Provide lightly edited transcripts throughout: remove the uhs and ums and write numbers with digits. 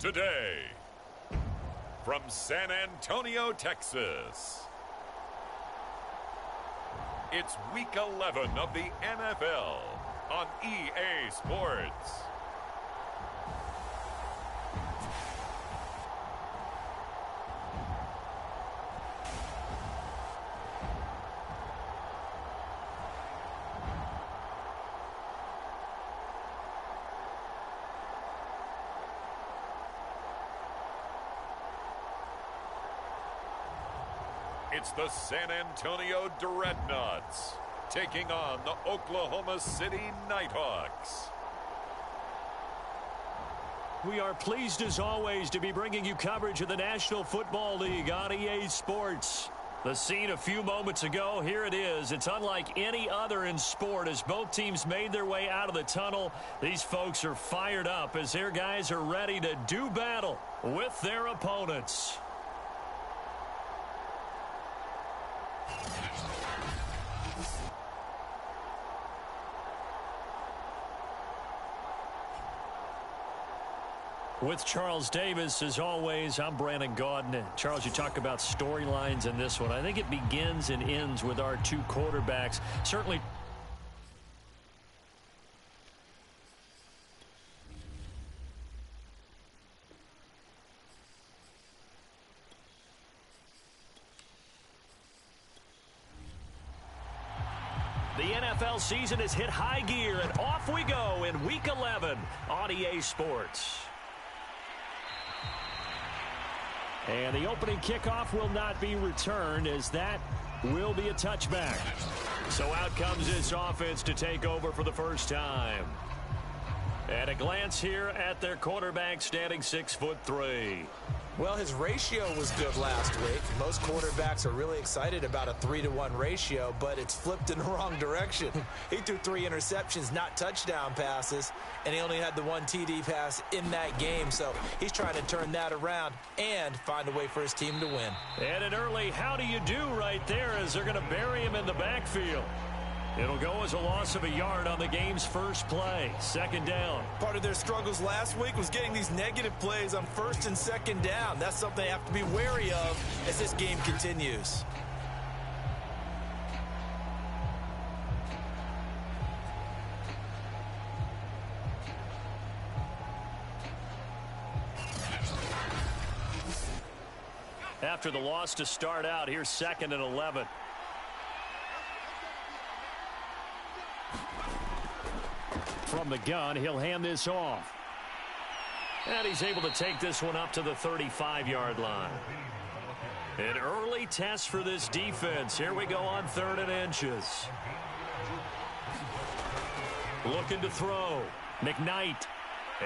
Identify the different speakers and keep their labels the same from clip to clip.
Speaker 1: today. From San Antonio, Texas, it's Week 11 of the NFL on EA Sports. It's the San Antonio Dreadnoughts taking on the Oklahoma City Nighthawks.
Speaker 2: We are pleased as always to be bringing you coverage of the National Football League on EA Sports. The scene a few moments ago, here it is. It's unlike any other in sport as both teams made their way out of the tunnel. These folks are fired up as their guys are ready to do battle with their opponents. With Charles Davis, as always, I'm Brandon Gaudin. Charles, you talk about storylines in this one. I think it begins and ends with our two quarterbacks. Certainly. The NFL season has hit high gear, and off we go in Week 11 on EA Sports. And the opening kickoff will not be returned, as that will be a touchback. So out comes this offense to take over for the first time. At a glance here at their quarterback, standing 6'3".
Speaker 3: Well, his ratio was good last week. Most quarterbacks are really excited about a 3-to-1 ratio, but it's flipped in the wrong direction. He threw 3 interceptions, not touchdown passes, and he only had the 1 TD pass in that game. So he's trying to turn that around and find a way for his team to win.
Speaker 2: And an early how do you do right there as they're going to bury him in the backfield. It'll go as a loss of a yard on the game's first play. Second down.
Speaker 3: Part of their struggles last week was getting these negative plays on first and second down. That's something they have to be wary of as this game continues.
Speaker 2: After the loss to start out, here's 2nd and 11. From the gun, he'll hand this off. And he's able to take this one up to the 35-yard line. An early test for this defense. Here we go on 3rd and inches. Looking to throw. McKnight.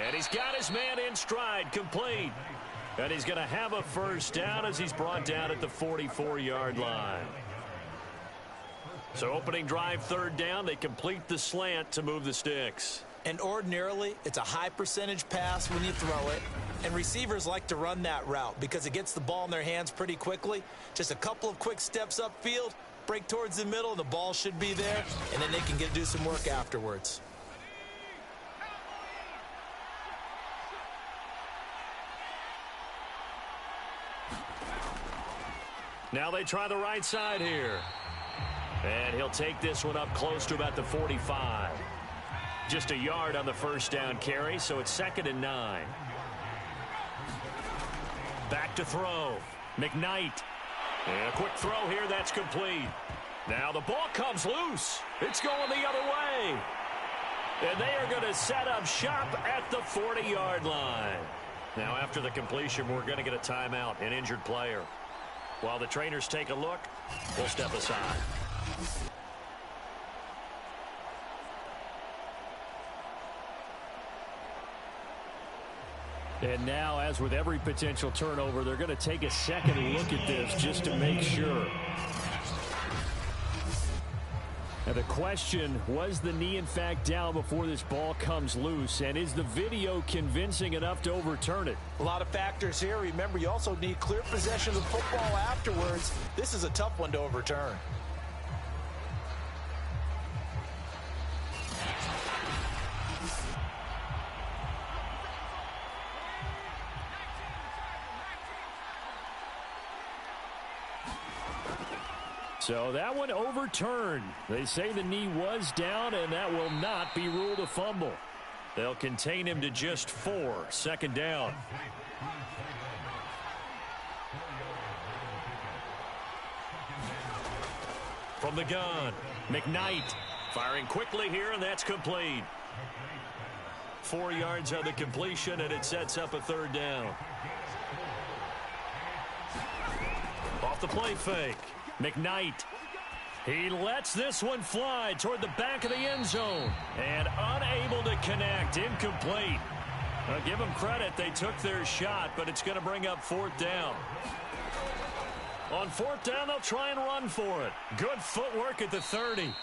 Speaker 2: And he's got his man in stride, complete. And he's going to have a first down as he's brought down at the 44-yard line. So opening drive, 3rd down, they complete the slant to move the sticks.
Speaker 3: And ordinarily, it's a high percentage pass when you throw it. And receivers like to run that route because it gets the ball in their hands pretty quickly. Just a couple of quick steps upfield, break towards the middle, and the ball should be there. And then they can do some work afterwards.
Speaker 2: Now they try the right side here. And he'll take this one up close to about the 45. Just a yard on the first down carry, so it's 2nd and 9. Back to throw. McKnight. And a quick throw here, that's complete. Now the ball comes loose. It's going the other way. And they are going to set up shop at the 40-yard line. Now after the completion, we're going to get a timeout, an injured player. While the trainers take a look, we'll step aside. And now, as with every potential turnover, they're going to take a second look at this just to make sure. And the question, was the knee in fact down before this ball comes loose? And is the video convincing enough to overturn it?
Speaker 3: A lot of factors here. Remember, you also need clear possession of the football afterwards. This is a tough one to overturn.
Speaker 2: So that one overturned. They say the knee was down, and that will not be ruled a fumble. They'll contain him to just 4. Second down. From the gun, McKnight firing quickly here, and that's complete. 4 yards on the completion, and it sets up a third down. Off the play fake, McKnight. He lets this one fly toward the back of the end zone and unable to connect. Incomplete. I'll give them credit. They took their shot, but it's going to bring up fourth down. On fourth down, they'll try and run for it. Good footwork at the 30.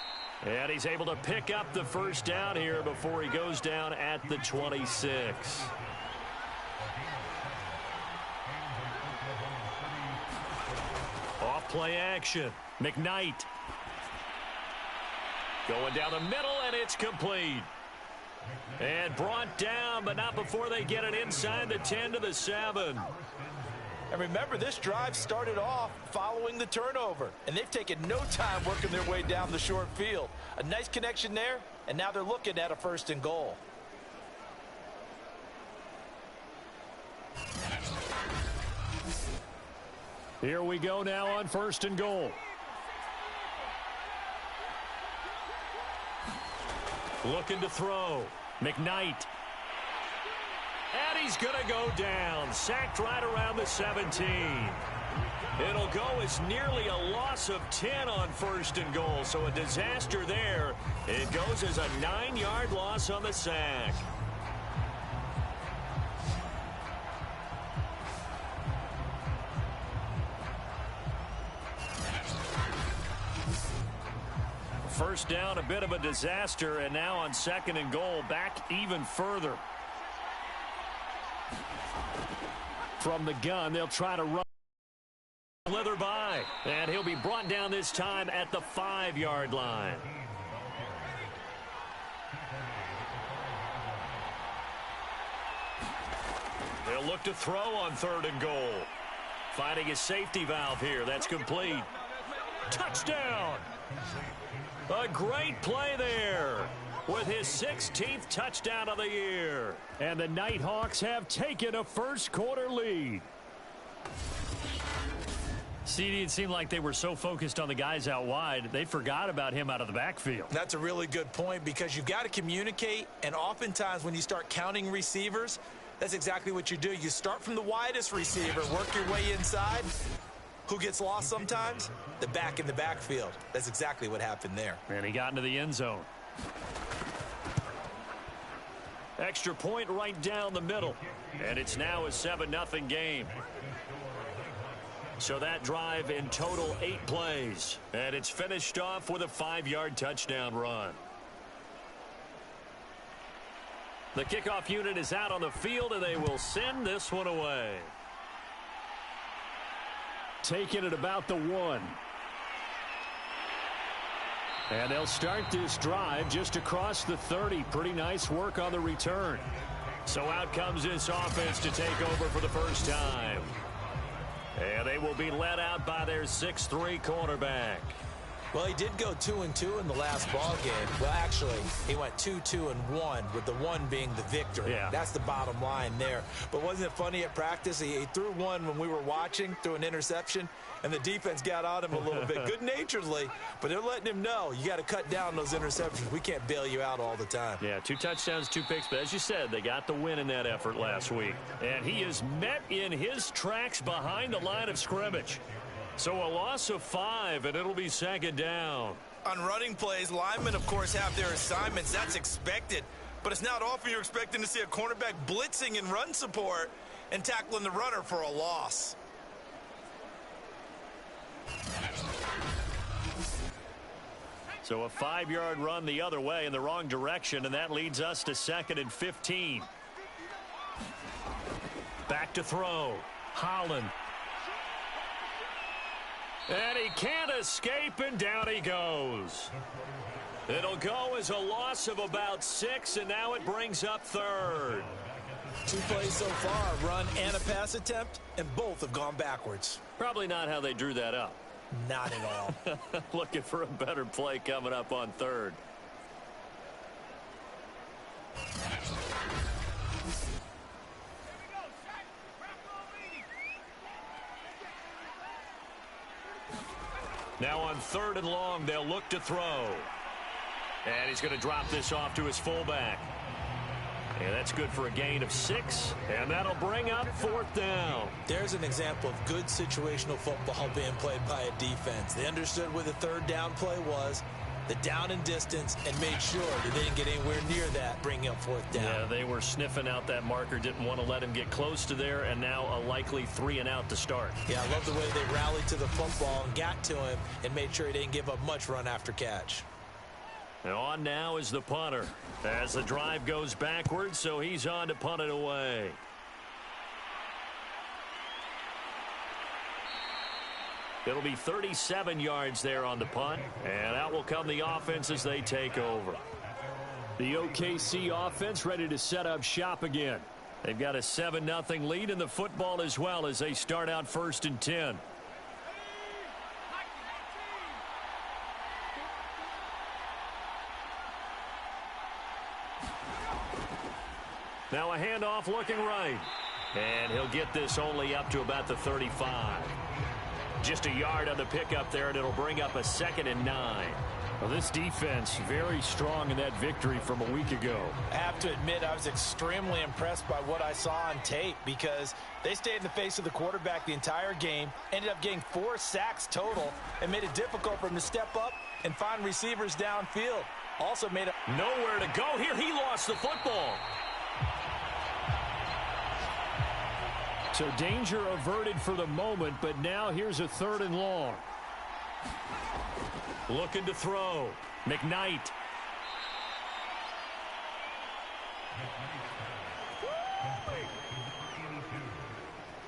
Speaker 2: And he's able to pick up the first down here before he goes down at the 26. Off play action. McKnight. Going down the middle, and it's complete. And brought down, but not before they get it inside the 10 to the 7.
Speaker 3: And remember, this drive started off following the turnover, and they've taken no time working their way down the short field. A nice connection there, and now they're looking at a 1st and goal.
Speaker 2: Here we go now on 1st and goal. Looking to throw. McKnight. And he's going to go down. Sacked right around the 17. It'll go as nearly a loss of 10 on 1st and goal. So a disaster there. It goes as a 9-yard loss on the sack. First down, a bit of a disaster, and now on 2nd and goal, back even further. From the gun, they'll try to run. Slither by, and he'll be brought down this time at the 5-yard line. They'll look to throw on 3rd and goal. Finding his safety valve here. That's complete. Touchdown! A great play there with his 16th touchdown of the year. And the Nighthawks have taken a first-quarter lead. CD, it seemed like they were so focused on the guys out wide, they forgot about him out of the backfield.
Speaker 3: That's a really good point because you've got to communicate, and oftentimes when you start counting receivers, that's exactly what you do. You start from the widest receiver, work your way inside. Who gets lost sometimes? The back in the backfield. That's exactly what happened there.
Speaker 2: And he got into the end zone. Extra point right down the middle. And it's now a 7-0 game. So that drive in total 8 plays. And it's finished off with a 5-yard touchdown run. The kickoff unit is out on the field, and they will send this one away. Taking it about the 1. And they'll start this drive just across the 30. Pretty nice work on the return. So out comes this offense to take over for the first time. And they will be led out by their 6'3" quarterback.
Speaker 3: Well, he did go 2-2 in the last ball game. Well, actually, he went 2-2-1, with the 1 being the victory.
Speaker 2: Yeah.
Speaker 3: That's the bottom line there. But wasn't it funny at practice? He threw one when we were watching, threw an interception, and the defense got on him a little bit, good-naturedly. But they're letting him know, you got to cut down those interceptions. We can't bail you out all the time.
Speaker 2: Yeah, 2 touchdowns, 2 picks. But as you said, they got the win in that effort last week. And he is met in his tracks behind the line of scrimmage. So a loss of 5, and it'll be 2nd down.
Speaker 4: On running plays, linemen, of course, have their assignments. That's expected. But it's not often you're expecting to see a cornerback blitzing in run support and tackling the runner for a loss.
Speaker 2: So a 5-yard run the other way in the wrong direction, and that leads us to 2nd and 15. Back to throw. Holland. And he can't escape, and down he goes. It'll go as a loss of about 6, and now it brings up 3rd.
Speaker 3: 2 plays so far, a run and a pass attempt, and both have gone backwards.
Speaker 2: Probably not how they drew that up.
Speaker 3: Not at all.
Speaker 2: Looking for a better play coming up on third. Now on 3rd and long, they'll look to throw. And he's going to drop this off to his fullback. And that's good for a gain of 6. And that'll bring up 4th down.
Speaker 3: There's an example of good situational football being played by a defense. They understood where the 3rd down play was, the down and distance, and made sure that they didn't get anywhere near that, bringing up 4th down.
Speaker 2: Yeah, they were sniffing out that marker, didn't want to let him get close to there, and now a likely 3 and out to start.
Speaker 3: Yeah, I love the way they rallied to the football and got to him and made sure he didn't give up much run after catch.
Speaker 2: And on now is the punter as the drive goes backwards, so he's on to punt it away. It'll be 37 yards there on the punt, and out will come the offense as they take over. The OKC offense ready to set up shop again. They've got a 7-0 lead in the football as well as they start out 1st and 10. Now a handoff looking right. And he'll get this only up to about the 35. Just a yard on the pickup there, and it'll bring up a 2nd and 9.
Speaker 5: Well, this defense very strong in that victory from a week ago.
Speaker 3: I have to admit, I was extremely impressed by what I saw on tape because they stayed in the face of the quarterback the entire game, ended up getting 4 sacks total, and made it difficult for him to step up and find receivers downfield. Also made it
Speaker 2: nowhere to go here. He lost the football.
Speaker 5: So danger averted for the moment, but now here's a 3rd and long.
Speaker 2: Looking to throw. McKnight.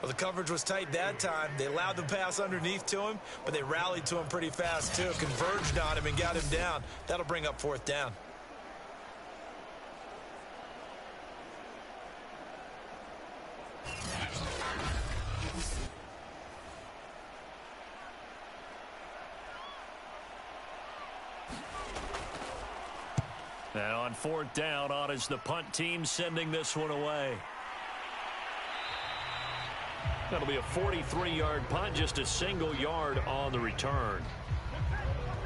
Speaker 3: Well, the coverage was tight that time. They allowed the pass underneath to him, but they rallied to him pretty fast, too. Converged on him and got him down. That'll bring up 4th down.
Speaker 2: And on 4th down, on is the punt team sending this one away. That'll be a 43-yard punt, just a single yard on the return.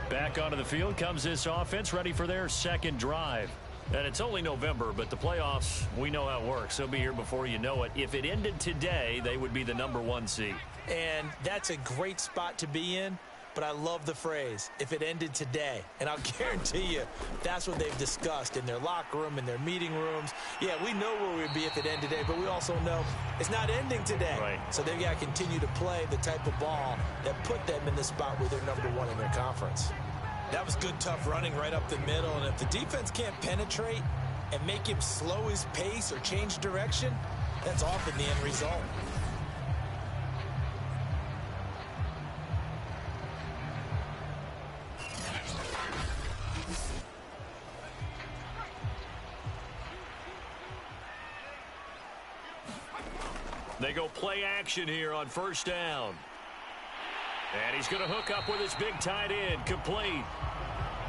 Speaker 2: Back onto the field comes this offense, ready for their 2nd drive. And it's only November, but the playoffs, we know how it works. They'll be here before you know it. If it ended today, they would be the #1 seed.
Speaker 3: And that's a great spot to be in. But I love the phrase, if it ended today. And I'll guarantee you that's what they've discussed in their locker room, in their meeting rooms. Yeah, we know where we'd be if it ended today, but we also know it's not ending today.
Speaker 2: Right.
Speaker 3: So they've got to continue to play the type of ball that put them in the spot where they're #1 in their conference. That was good, tough running right up the middle. And if the defense can't penetrate and make him slow his pace or change direction, that's often the end result.
Speaker 2: They go play action here on 1st down. And he's going to hook up with his big tight end, complete.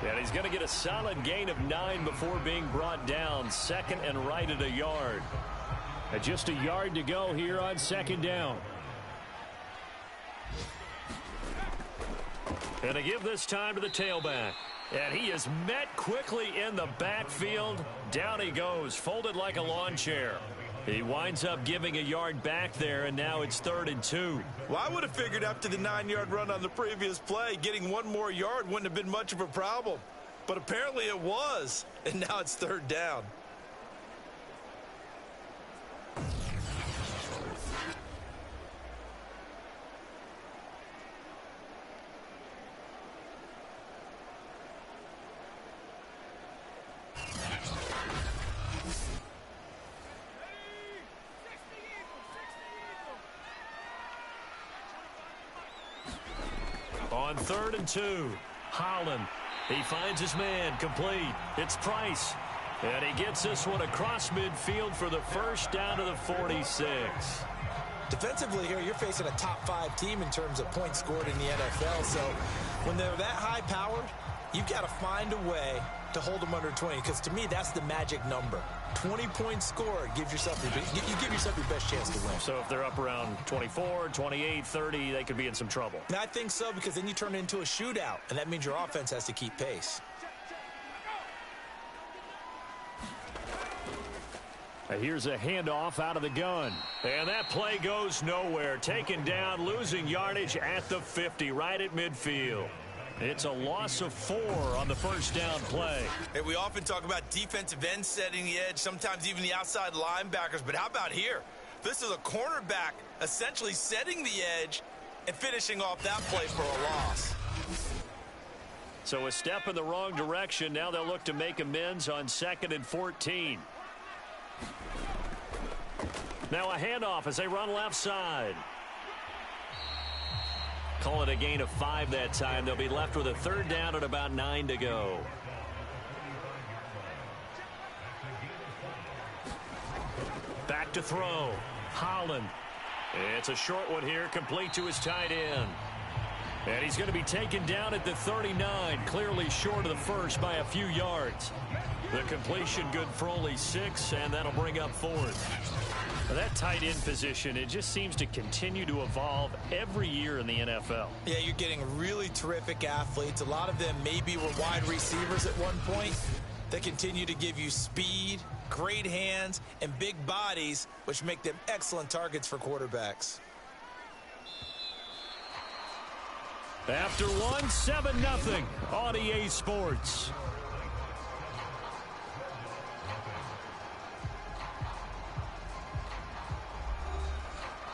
Speaker 2: And he's going to get a solid gain of 9 before being brought down. 2nd and right at a yard.
Speaker 5: And just a yard to go here on 2nd down.
Speaker 2: And they give this time to the tailback. And he is met quickly in the backfield. Down he goes, folded like a lawn chair. He winds up giving a yard back there, and now it's 3rd and 2.
Speaker 4: Well, I would have figured after the 9-yard run on the previous play, getting 1 more yard wouldn't have been much of a problem. But apparently it was, and now it's 3rd down.
Speaker 2: On 3rd and 2, Holland. He finds his man, complete. It's Price. And he gets this one across midfield for the 1st down to the 46.
Speaker 3: Defensively here, you're facing a top 5 team in terms of points scored in the NFL. So when they're that high-powered, you've got to find a way to hold them under 20, because to me, that's the magic number. 20 points scored gives yourself you give yourself your best chance to win.
Speaker 5: So if they're up around 24, 28, 30, they could be in some trouble.
Speaker 3: And I think so, because then you turn it into a shootout, and that means your offense has to keep pace.
Speaker 5: Here's a handoff out of the gun. And that play goes nowhere. Taken down, losing yardage at the 50, right at midfield. It's a loss of 4 on the first down play.
Speaker 4: Hey, we often talk about defensive ends setting the edge, sometimes even the outside linebackers. But how about here? This is a cornerback essentially setting the edge and finishing off that play for a loss.
Speaker 5: So a step in the wrong direction. Now they'll look to make amends on 2nd and 14. Now a handoff as they run left side. Call it a gain of 5 that time. They'll be left with a 3rd down and about 9 to go. Back to throw. Holland. It's a short one here, complete to his tight end. And he's going to be taken down at the 39, clearly short of the first by a few yards. The completion good for only 6, and that'll bring up 4th. That tight end position, it just seems to continue to evolve every year in the NFL.
Speaker 3: Yeah, you're getting really terrific athletes. A lot of them maybe were wide receivers at one point. They continue to give you speed, great hands, and big bodies, which make them excellent targets for quarterbacks.
Speaker 5: After one, 7-0 on EA Sports.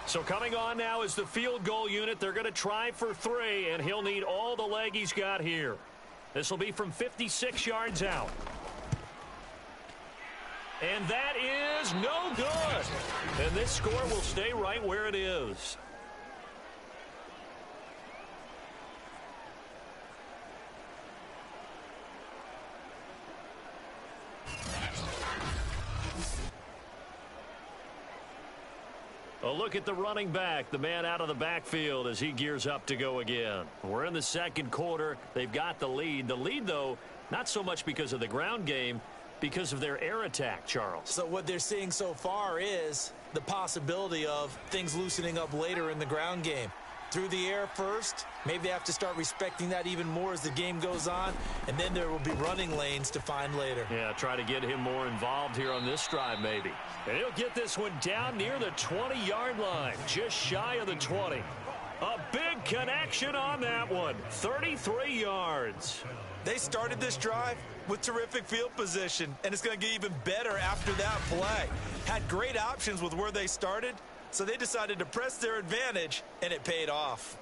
Speaker 5: So coming on now is the field goal unit. They're going to try for 3, and he'll need all the leg he's got here. This will be from 56 yards out. And that is no good. And this score will stay right where it is. A look at the running back, the man out of the backfield as he gears up to go again. We're in the second quarter. They've got the lead. The lead, though, not so much because of the ground game, because of their air attack, Charles.
Speaker 3: So what they're seeing so far is the possibility of things loosening up later in the ground game. Through the air first, maybe they have to start respecting that even more as the game goes on, and then there will be running lanes to find later.
Speaker 5: Yeah, try to get him more involved here on this drive maybe. And he'll get this one down near the 20-yard line, just shy of the 20. A big connection on that one, 33 yards.
Speaker 4: They started this drive with terrific field position, and it's going to get even better after that play. Had great options with where they started, so they decided to press their advantage, and it paid off.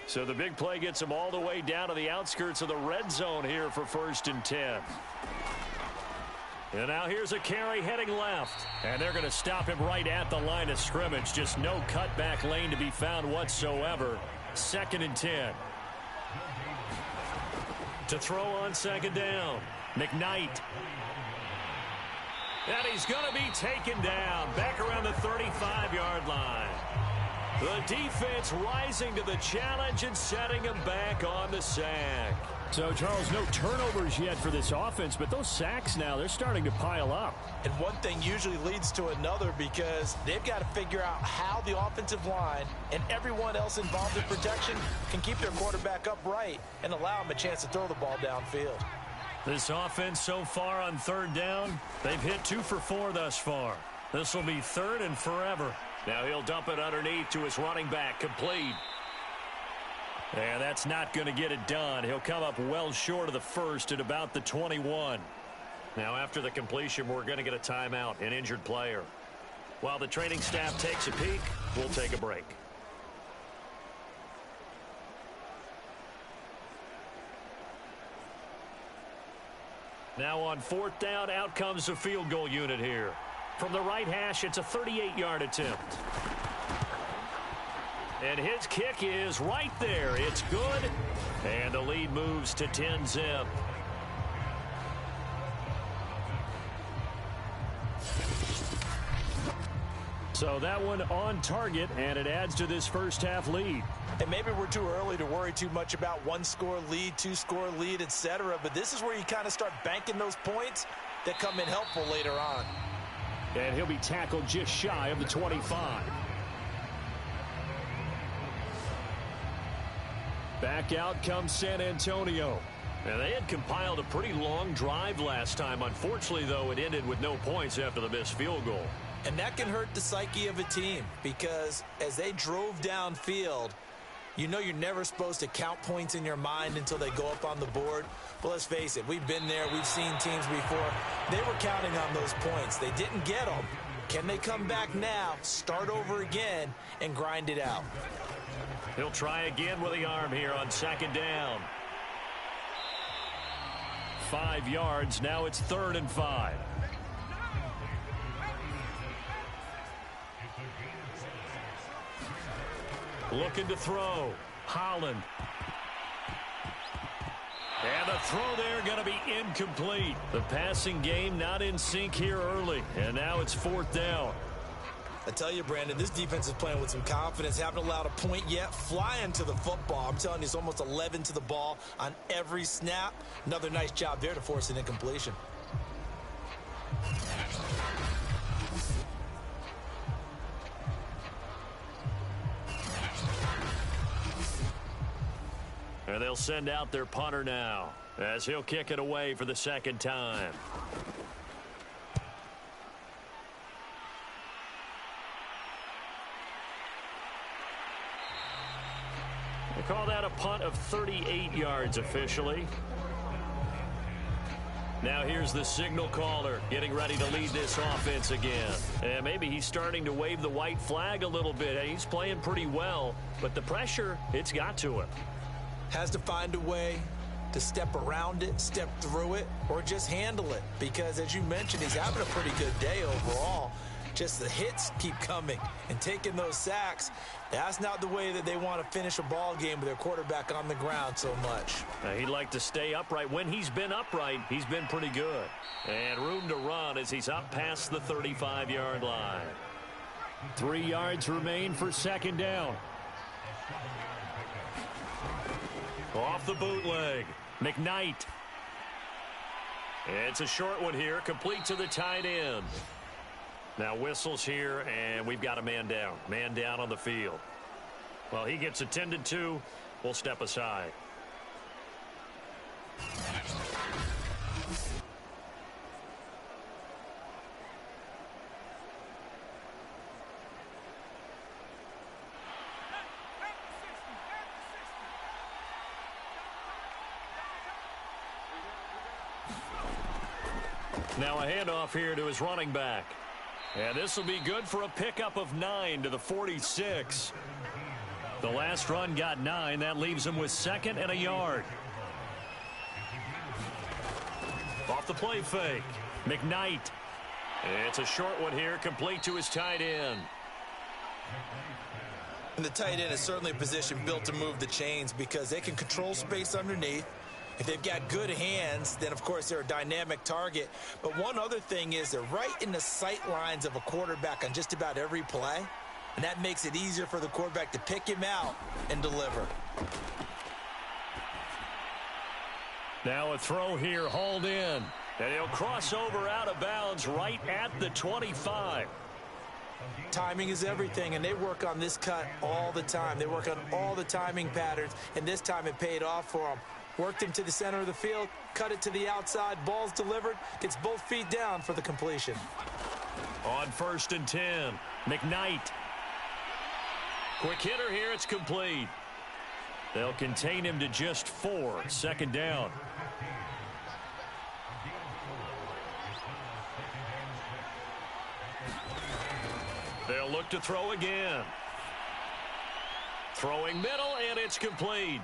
Speaker 5: So the big play gets them all the way down to the outskirts of the red zone here for 1st and 10. And now here's a carry heading left. And they're going to stop him right at the line of scrimmage. Just no cutback lane to be found whatsoever. 2nd and 10. To throw on 2nd down. McKnight. And he's going to be taken down back around the 35-yard line. The defense rising to the challenge and setting him back on the sack. So, Charles, no turnovers yet for this offense, but those sacks now, they're starting to pile up.
Speaker 3: And one thing usually leads to another, because they've got to figure out how the offensive line and everyone else involved in protection can keep their quarterback upright and allow him a chance to throw the ball downfield.
Speaker 5: This offense so far on 3rd down, they've hit 2 for 4 thus far. This will be 3rd and forever. Now he'll dump it underneath to his running back, complete. And that's not going to get it done. He'll come up well short of the first at about the 21. Now after the completion, we're going to get a timeout, an injured player. While the training staff takes a peek, we'll take a break. Now on 4th down, out comes the field goal unit here. From the right hash, it's a 38-yard attempt. And his kick is right there. It's good. And the lead moves to 10-zip. So that one on target, and it adds to this first half lead.
Speaker 3: And maybe we're too early to worry too much about one-score lead, two-score lead, etc. But this is where you kind of start banking those points that come in helpful later on.
Speaker 5: And he'll be tackled just shy of the 25. Back out comes San Antonio. And they had compiled a pretty long drive last time. Unfortunately, though, it ended with no points after the missed field goal.
Speaker 3: And that can hurt the psyche of a team because as they drove downfield, you know you're never supposed to count points in your mind until they go up on the board. But let's face it, we've been there. We've seen teams before. They were counting on those points. They didn't get them. Can they come back now, start over again, and grind it out?
Speaker 5: He'll try again with the arm here on second down. 5 yards. Now it's 3rd and 5. Looking to throw. Holland. And the throw there going to be incomplete. The passing game not in sync here early. And now it's 4th down.
Speaker 3: I tell you, Brandon, this defense is playing with some confidence. Haven't allowed a point yet. Flying to the football. I'm telling you, it's almost 11 to the ball on every snap. Another nice job there to force an incompletion.
Speaker 5: And they'll send out their punter now as he'll kick it away for the second time. They call that a punt of 38 yards officially. Now here's the signal caller getting ready to lead this offense again. And maybe he's starting to wave the white flag a little bit. He's playing pretty well, but the pressure, it's got to him.
Speaker 3: Has to find a way to step around it, step through it, or just handle it. Because as you mentioned, he's having a pretty good day overall. Just the hits keep coming and taking those sacks. That's not the way that they want to finish a ball game with their quarterback on the ground so much.
Speaker 5: He'd like to stay upright. When he's been upright, he's been pretty good. And room to run as he's up past the 35-yard line. 3 yards remain for second down. Off the bootleg, McKnight. It's a short one here, complete to the tight end. Now whistles here, and we've got a man down. Man down on the field. Well, he gets attended to. We'll step aside. Now a handoff here to his running back. And this will be good for a pickup of 9 to the 46. The last run got 9. That leaves him with 2nd and a yard. Off the play fake. McKnight. It's a short one here, complete to his tight end.
Speaker 3: And the tight end is certainly a position built to move the chains because they can control space underneath. If they've got good hands, then, of course, they're a dynamic target. But one other thing is they're right in the sight lines of a quarterback on just about every play. And that makes it easier for the quarterback to pick him out and deliver.
Speaker 5: Now a throw here, hauled in. And he'll cross over out of bounds right at the 25.
Speaker 3: Timing is everything, and they work on this cut all the time. They work on all the timing patterns, and this time it paid off for them. Worked him to the center of the field, cut it to the outside, ball's delivered, gets both feet down for the completion.
Speaker 5: On 1st and 10, McKnight. Quick hitter here, it's complete. They'll contain him to just 4, 2nd down. They'll look to throw again. Throwing middle, and it's complete.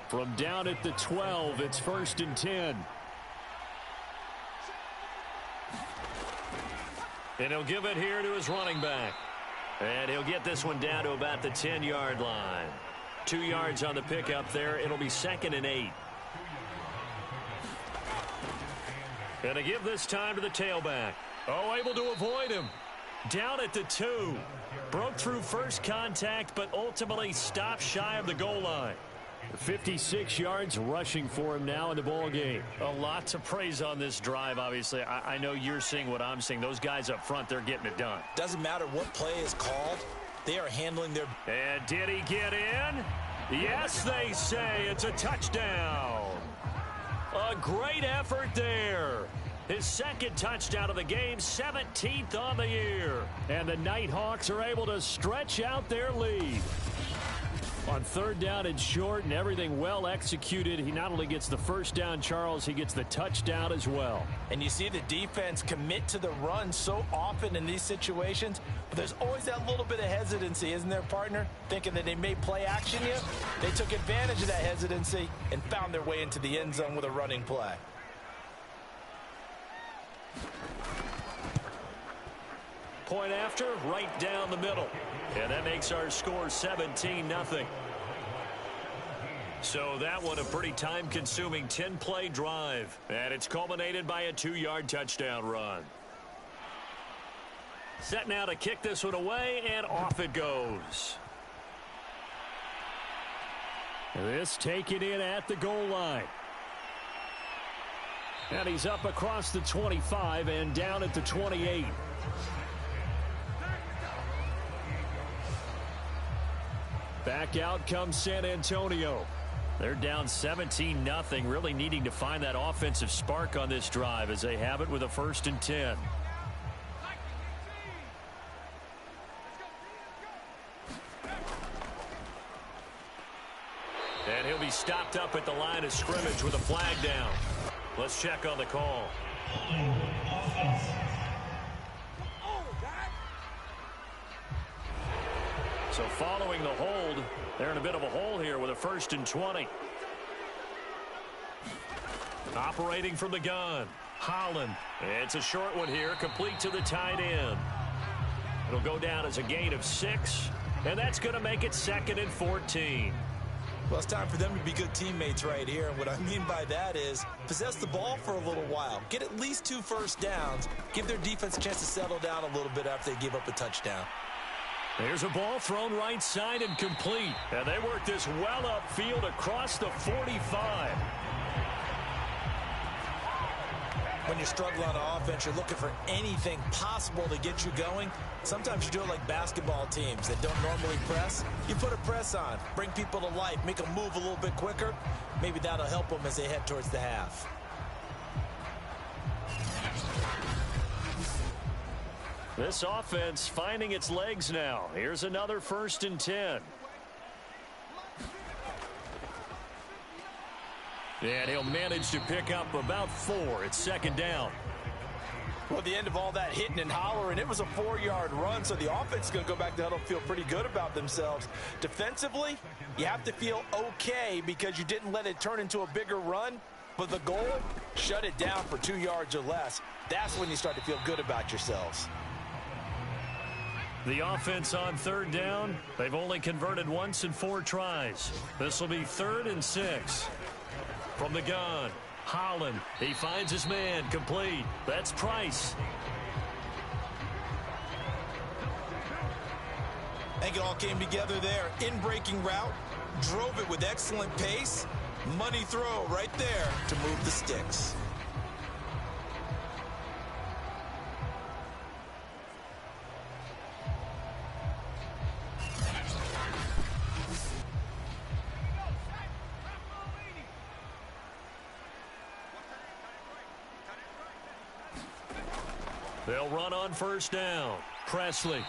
Speaker 5: From down at the 12, it's 1st and 10. And he'll give it here to his running back. And he'll get this one down to about the 10-yard line. 2 yards on the pickup there. It'll be 2nd and 8. And to give this time to the tailback. Oh, able to avoid him. Down at the 2. Broke through first contact, but ultimately stopped shy of the goal line. 56 yards rushing for him now in the ball game. A lot to praise on this drive, obviously. I know you're seeing what I'm seeing. Those guys up front, they're getting it done.
Speaker 3: Doesn't matter what play is called. They are handling their...
Speaker 5: And did he get in? Yes, they say it's a touchdown. A great effort there. His second touchdown of the game, 17th on the year. And the Nighthawks are able to stretch out their lead. On third down and short and everything well executed, he not only gets the first down, Charles, he gets the touchdown as well.
Speaker 3: And you see the defense commit to the run so often in these situations, but there's always that little bit of hesitancy, isn't there, partner? Thinking that they may play action you. They took advantage of that hesitancy and found their way into the end zone with a running play.
Speaker 5: Point after, right down the middle. And that makes our score 17-0. So that one a pretty time-consuming 10-play drive. And it's culminated by a 2-yard touchdown run. Set now to kick this one away, and off it goes. This taken in at the goal line. And he's up across the 25 and down at the 28. Back out comes San Antonio. They're down 17-0, really needing to find that offensive spark on this drive as they have it with a 1st and 10. And he'll be stopped up at the line of scrimmage with a flag down. Let's check on the call. So following the hold, they're in a bit of a hole here with a 1st and 20. Operating from the gun, Holland. It's a short one here, complete to the tight end. It'll go down as a gain of 6, and that's going to make it 2nd and 14.
Speaker 3: Well, it's time for them to be good teammates right here. And what I mean by that is possess the ball for a little while. Get at least 2 first downs. Give their defense a chance to settle down a little bit after they give up a touchdown.
Speaker 5: There's a ball thrown right side and complete. And they work this well upfield across the 45.
Speaker 3: When you're struggling on offense, you're looking for anything possible to get you going. Sometimes you do it like basketball teams that don't normally press. You put a press on, bring people to life, make them move a little bit quicker. Maybe that'll help them as they head towards the half.
Speaker 5: This offense finding its legs now. Here's another 1st and 10. And he'll manage to pick up about 4. It's 2nd down.
Speaker 3: Well, at the end of all that hitting and hollering, it was a 4-yard run, so the offense is going to go back to huddle, feel pretty good about themselves. Defensively, you have to feel okay because you didn't let it turn into a bigger run. But the goal, shut it down for 2 yards or less. That's when you start to feel good about yourselves.
Speaker 5: The offense on 3rd down, they've only converted once in 4 tries. This will be 3rd and 6. From the gun, Holland. He finds his man, complete. That's Price.
Speaker 3: I think it all came together there. In-breaking route, drove it with excellent pace. Money throw right there to move the sticks.
Speaker 5: They'll run on 1st down. Presley.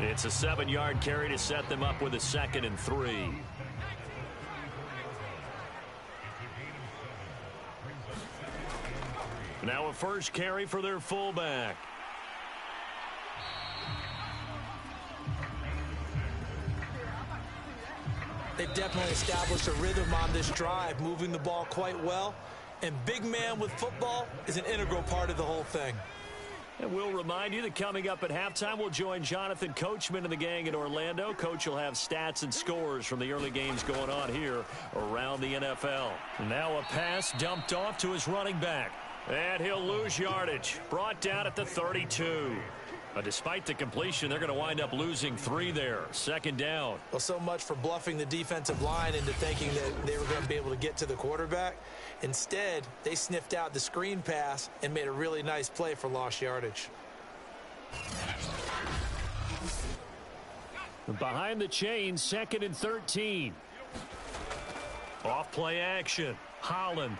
Speaker 5: It's a 7-yard carry to set them up with a 2nd and 3. Now a first carry for their fullback.
Speaker 3: They've definitely established a rhythm on this drive, moving the ball quite well. And big man with football is an integral part of the whole thing.
Speaker 5: And we'll remind you that coming up at halftime, we'll join Jonathan Coachman and the gang in Orlando. Coach will have stats and scores from the early games going on here around the NFL. Now a pass dumped off to his running back. And he'll lose yardage. Brought down at the 32. Despite the completion, they're going to wind up losing 3 there. Second down.
Speaker 3: Well, so much for bluffing the defensive line into thinking that they were going to be able to get to the quarterback. Instead, they sniffed out the screen pass and made a really nice play for lost yardage.
Speaker 5: Behind the chain, 2nd and 13. Off play action. Holland.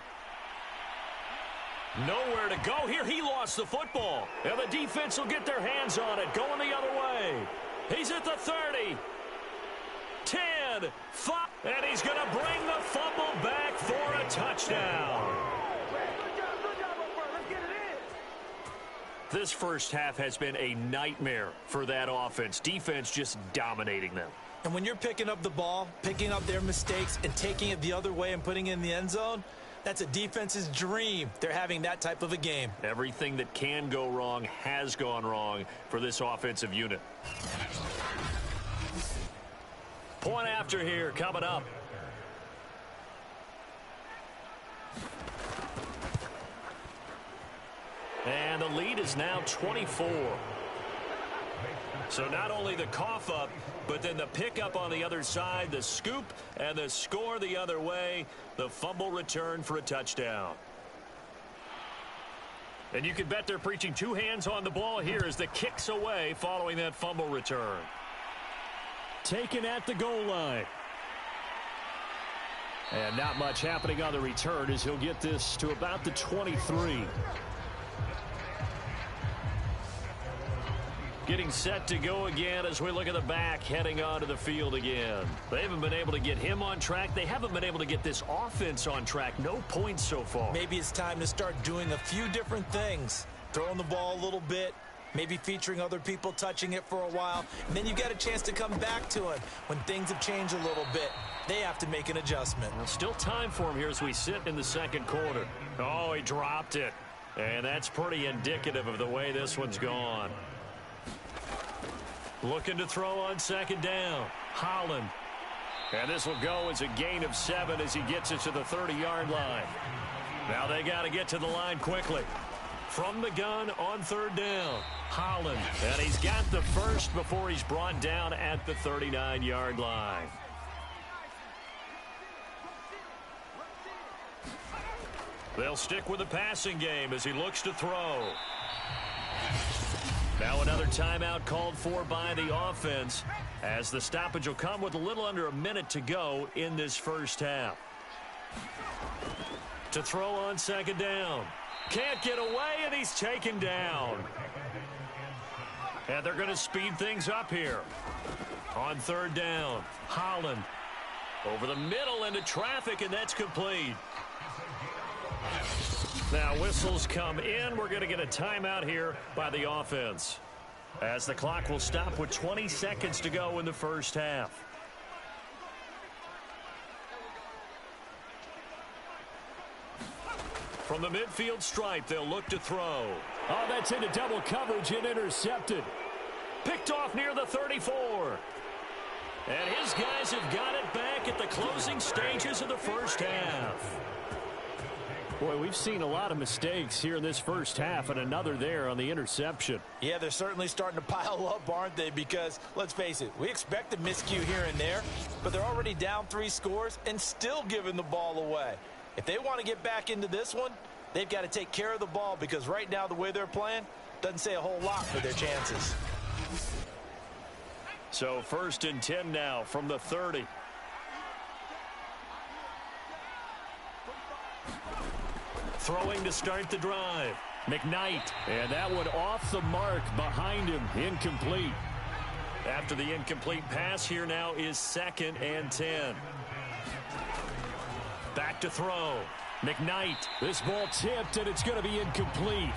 Speaker 5: Nowhere to go here. He lost the football. And the defense will get their hands on it. Going the other way. He's at the 30. 10. 5. And he's going to bring the fumble back for a touchdown. This first half has been a nightmare for that offense. Defense just dominating them.
Speaker 3: And when you're picking up the ball, picking up their mistakes, and taking it the other way and putting it in the end zone, that's a defense's dream. They're having that type of a game.
Speaker 5: Everything that can go wrong has gone wrong for this offensive unit. Point after here coming up. And the lead is now 24. So not only the cough up, but then the pickup on the other side, the scoop, and the score the other way, the fumble return for a touchdown. And you can bet they're preaching 2 hands on the ball here as the kick's away following that fumble return. Taken at the goal line. And not much happening on the return as he'll get this to about the 23. Getting set to go again as we look at the back heading onto the field again. They haven't been able to get him on track. They haven't been able to get this offense on track. No points so far.
Speaker 3: Maybe it's time to start doing a few different things. Throwing the ball a little bit, maybe featuring other people touching it for a while. And then you get a chance to come back to him when things have changed a little bit. They have to make an adjustment.
Speaker 5: Well, still time for him here as we sit in the second quarter. Oh, he dropped it. And that's pretty indicative of the way this one's gone. Looking to throw on second down. Holland. And this will go as a gain of 7 as he gets it to the 30-yard line. Now they got to get to the line quickly. From the gun on third down. Holland. And he's got the first before he's brought down at the 39-yard line. They'll stick with the passing game as he looks to throw. Now another timeout called for by the offense as the stoppage will come with a little under a minute to go in this first half. To throw on second down. Can't get away, and he's taken down. And they're going to speed things up here. On third down, Holland. Over the middle into traffic, and that's complete. Now whistles come in. We're going to get a timeout here by the offense as the clock will stop with 20 seconds to go in the first half. From the midfield stripe, they'll look to throw. Oh, that's into double coverage and intercepted. Picked off near the 34. And his guys have got it back at the closing stages of the first half. Boy, we've seen a lot of mistakes here in this first half, and another there on the interception.
Speaker 3: Yeah, they're certainly starting to pile up, aren't they? Because, let's face it, we expect a miscue here and there, but they're already down 3 scores and still giving the ball away. If they want to get back into this one, they've got to take care of the ball because right now the way they're playing doesn't say a whole lot for their chances.
Speaker 5: So 1st and 10 now from the 30. Throwing to start the drive. McKnight. And that one off the mark behind him. Incomplete. After the incomplete pass, here now is 2nd and 10. Back to throw. McKnight. This ball tipped, and it's going to be incomplete.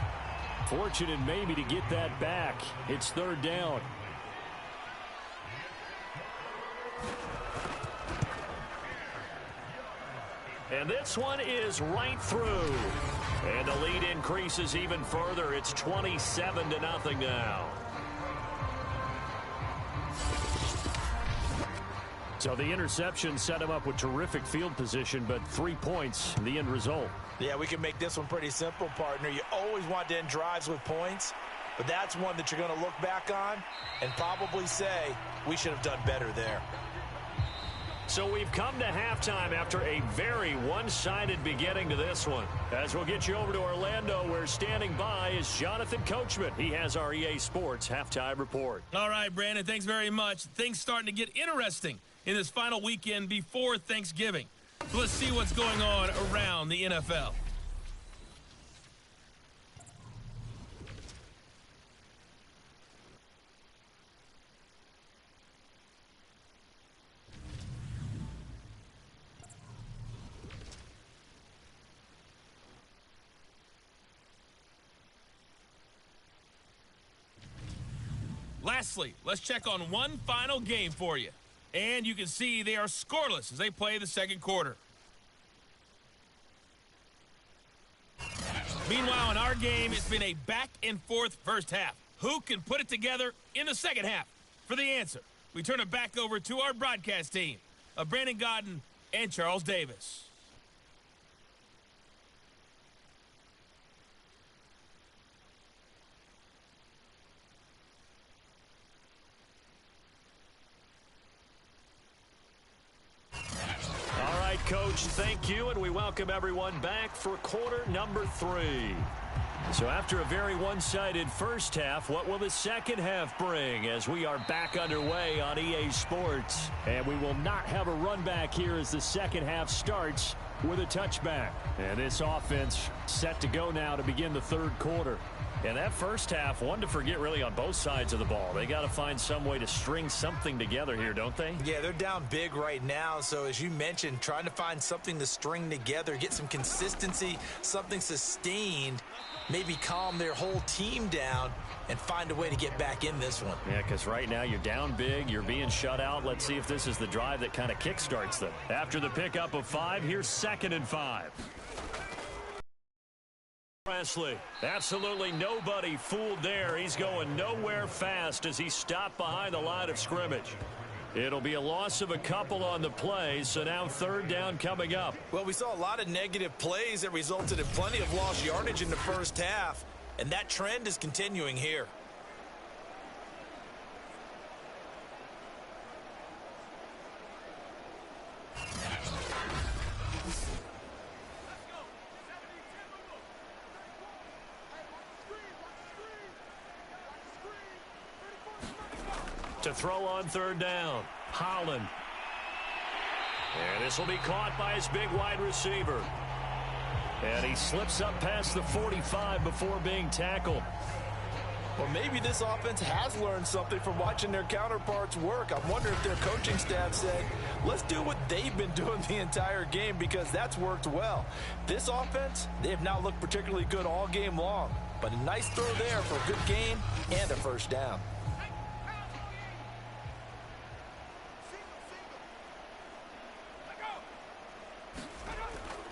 Speaker 5: Fortunate maybe to get that back. It's 3rd down.
Speaker 2: And this one is right through. And the lead increases even further. It's 27-0 now. So the interception set him up with terrific field position, but 3 points, the end result.
Speaker 3: Yeah, we can make this one pretty simple, partner. You always want to end drives with points, but that's one that you're going to look back on and probably say, we should have done better there.
Speaker 2: So we've come to halftime after a very one-sided beginning to this one. As we'll get you over to Orlando, where standing by is Jonathan Coachman. He has our EA Sports halftime report.
Speaker 6: All right, Brandon, thanks very much. Things starting to get interesting in this final weekend before Thanksgiving. So let's see what's going on around the NFL. Lastly, let's check on one final game for you. And you can see they are scoreless as they play the second quarter. Meanwhile, in our game, it's been a back-and-forth first half. Who can put it together in the second half? For the answer, we turn it back over to our broadcast team of Brandon Godden and Charles Davis.
Speaker 2: Coach, thank you, and we welcome everyone back for quarter number 3. So after a very one-sided first half, what will the second half bring as we are back underway on EA Sports? And we will not have a run back here as the second half starts with a touchback. And this offense set to go now to begin the third quarter. And that first half, one to forget really on both sides of the ball. They got to find some way to string something together here, don't they?
Speaker 3: Yeah, they're down big right now. So as you mentioned, trying to find something to string together, get some consistency, something sustained, maybe calm their whole team down and find a way to get back in this one.
Speaker 2: Yeah, because right now you're down big, you're being shut out. Let's see if this is the drive that kind of kickstarts them. After the pickup of 5, here's 2nd and 5. Presley, absolutely nobody fooled there. He's going nowhere fast as he stopped behind the line of scrimmage. It'll be a loss of a couple on the play, so now 3rd down coming up.
Speaker 3: Well, we saw a lot of negative plays that resulted in plenty of lost yardage in the first half, and that trend is continuing here.
Speaker 2: To throw on 3rd down, Holland. And this will be caught by his big wide receiver. And he slips up past the 45 before being tackled.
Speaker 3: Well, maybe this offense has learned something from watching their counterparts work. I wonder if their coaching staff said, let's do what they've been doing the entire game because that's worked well. This offense, they have not looked particularly good all game long. But a nice throw there for a good gain and a first down.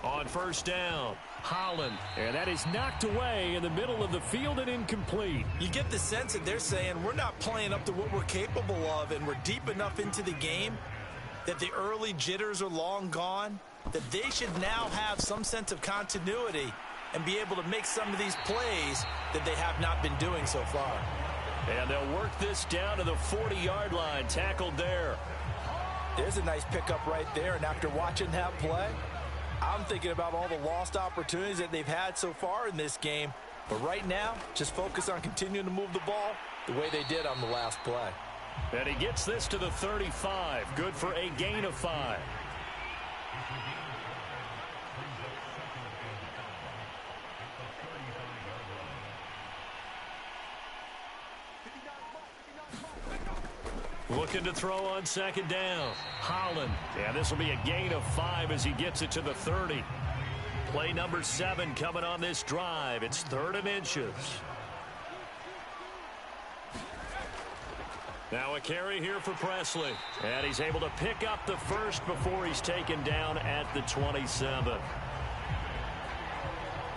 Speaker 2: On 1st down, Holland. And that is knocked away in the middle of the field and incomplete.
Speaker 3: You get the sense that they're saying we're not playing up to what we're capable of, and we're deep enough into the game that the early jitters are long gone, that they should now have some sense of continuity and be able to make some of these plays that they have not been doing so far.
Speaker 2: And they'll work this down to the 40-yard line, tackled there.
Speaker 3: There's a nice pickup right there, and after watching that play, I'm thinking about all the lost opportunities that they've had so far in this game. But right now, just focus on continuing to move the ball the way they did on the last play.
Speaker 2: And he gets this to the 35. Good for a gain of 5. Looking to throw on 2nd down. Holland. Yeah, this will be a gain of 5 as he gets it to the 30. Play number 7 coming on this drive. It's 3rd and inches.
Speaker 5: Now a carry here for Presley. And he's able to pick up the first before he's taken down at the 27.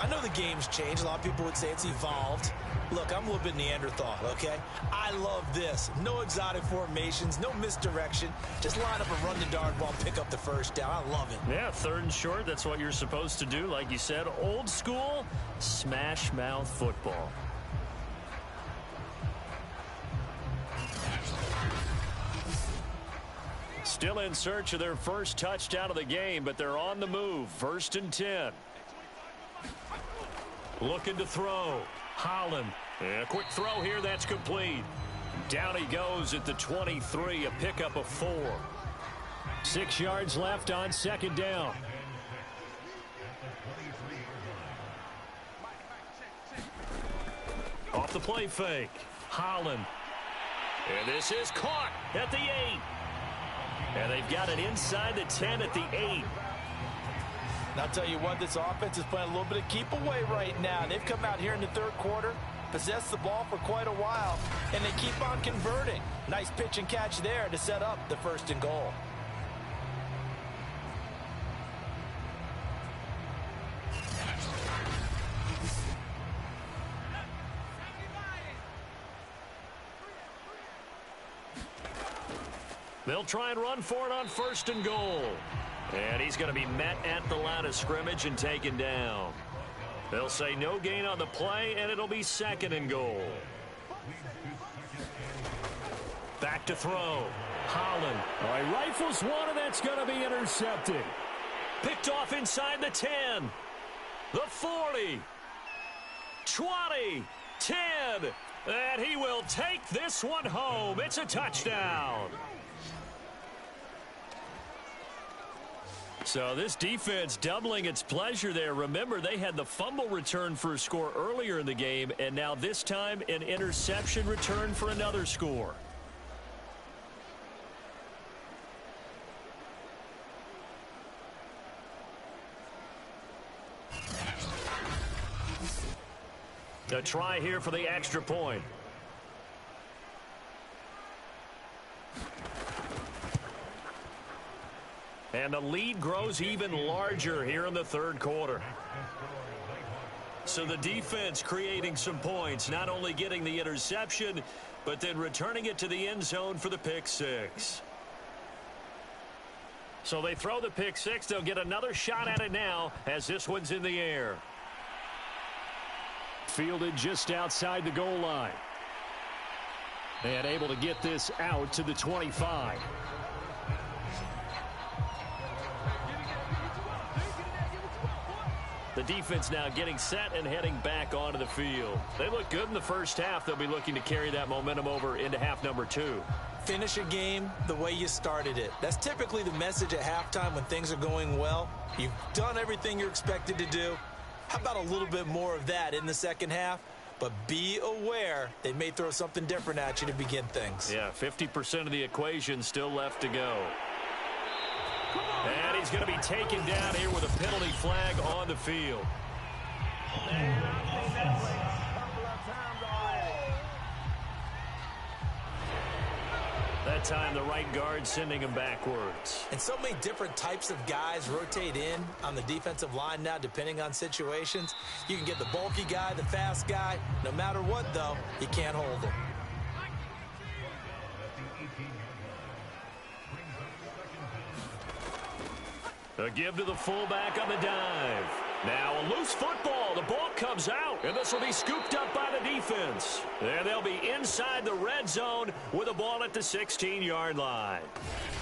Speaker 3: I know the game's changed. A lot of people would say it's evolved. Look, I'm a little bit Neanderthal, okay? I love this. No exotic formations, no misdirection. Just line up and run the dart ball, pick up the first down. I love it.
Speaker 5: Yeah, 3rd and short. That's what you're supposed to do. Like you said, old school smash mouth football. Still in search of their first touchdown of the game, but they're on the move. 1st and 10. Looking to throw. Holland. A quick throw here. That's complete. Down he goes at the 23. A pickup of 4. 6 yards left on 2nd down. Off the play fake. Holland. And this is caught at the 8. And they've got it inside the 10 at the 8.
Speaker 3: And I'll tell you what, this offense is playing a little bit of keep away right now. They've come out here in the 3rd quarter, possessed the ball for quite a while, and they keep on converting. Nice pitch and catch there to set up the 1st and goal.
Speaker 5: They'll try and run for it on 1st and goal. And he's going to be met at the line of scrimmage and taken down. They'll say no gain on the play, and it'll be 2nd and goal. Back to throw. Holland. All right, rifles one, and that's going to be intercepted. Picked off inside the 10. The 40. 20. 10. And he will take this one home. It's a touchdown. So this defense doubling its pleasure there. Remember, they had the fumble return for a score earlier in the game, and now this time an interception return for another score. A try here for the extra point. And the lead grows even larger here in the 3rd quarter. So the defense creating some points, not only getting the interception, but then returning it to the end zone for the pick 6. So they throw the pick 6. They'll get another shot at it now as this one's in the air. Fielded just outside the goal line. And able to get this out to the 25. The defense now getting set and heading back onto the field. They look good in the first half. They'll be looking to carry that momentum over into half number 2.
Speaker 3: Finish a game the way you started it. That's typically the message at halftime when things are going well. You've done everything you're expected to do. How about a little bit more of that in the second half? But be aware they may throw something different at you to begin things.
Speaker 5: Yeah, 50% of the equation still left to go. And he's going to be taken down here with a penalty flag on the field. That time the right guard sending him backwards.
Speaker 3: And so many different types of guys rotate in on the defensive line now depending on situations. You can get the bulky guy, the fast guy. No matter what, though, you can't hold him.
Speaker 5: A give to the fullback on the dive. Now a loose football. The ball comes out, and this will be scooped up by the defense. And they'll be inside the red zone with the ball at the 16-yard line.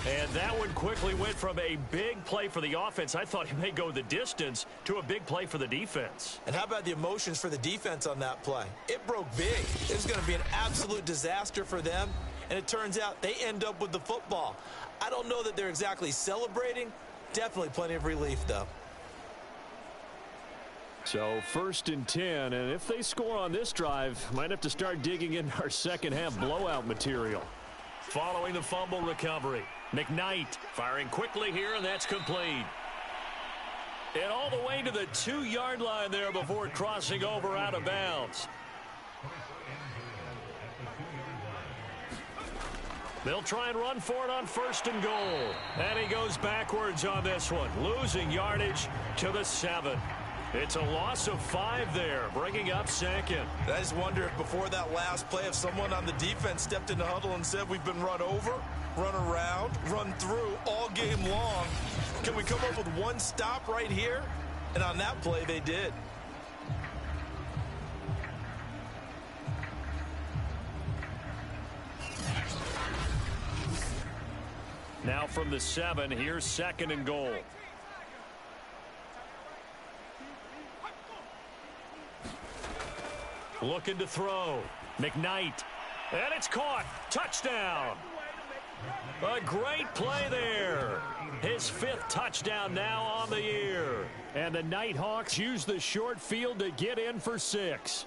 Speaker 5: And that one quickly went from a big play for the offense, I thought he may go the distance, to a big play for the defense.
Speaker 3: And how about the emotions for the defense on that play? It broke big. It was going to be an absolute disaster for them, and it turns out they end up with the football. I don't know that they're exactly celebrating. Definitely plenty of relief, though.
Speaker 5: So 1st and 10, and if they score on this drive, might have to start digging in our second half blowout material. Following the fumble recovery, McKnight firing quickly here, and that's complete. And all the way to the 2-yard line there before crossing over out of bounds. They'll try and run for it on 1st and goal. And he goes backwards on this one, losing yardage to the 7. It's a loss of 5 there, bringing up 2nd.
Speaker 4: I just wonder if before that last play, if someone on the defense stepped in the huddle and said, we've been run over, run around, run through all game long. Can we come up with one stop right here? And on that play, they did.
Speaker 5: Now from the 7, here's 2nd and goal. Looking to throw. McKnight. And it's caught. Touchdown. A great play there. His 5th touchdown now on the year. And the Nighthawks use the short field to get in for 6.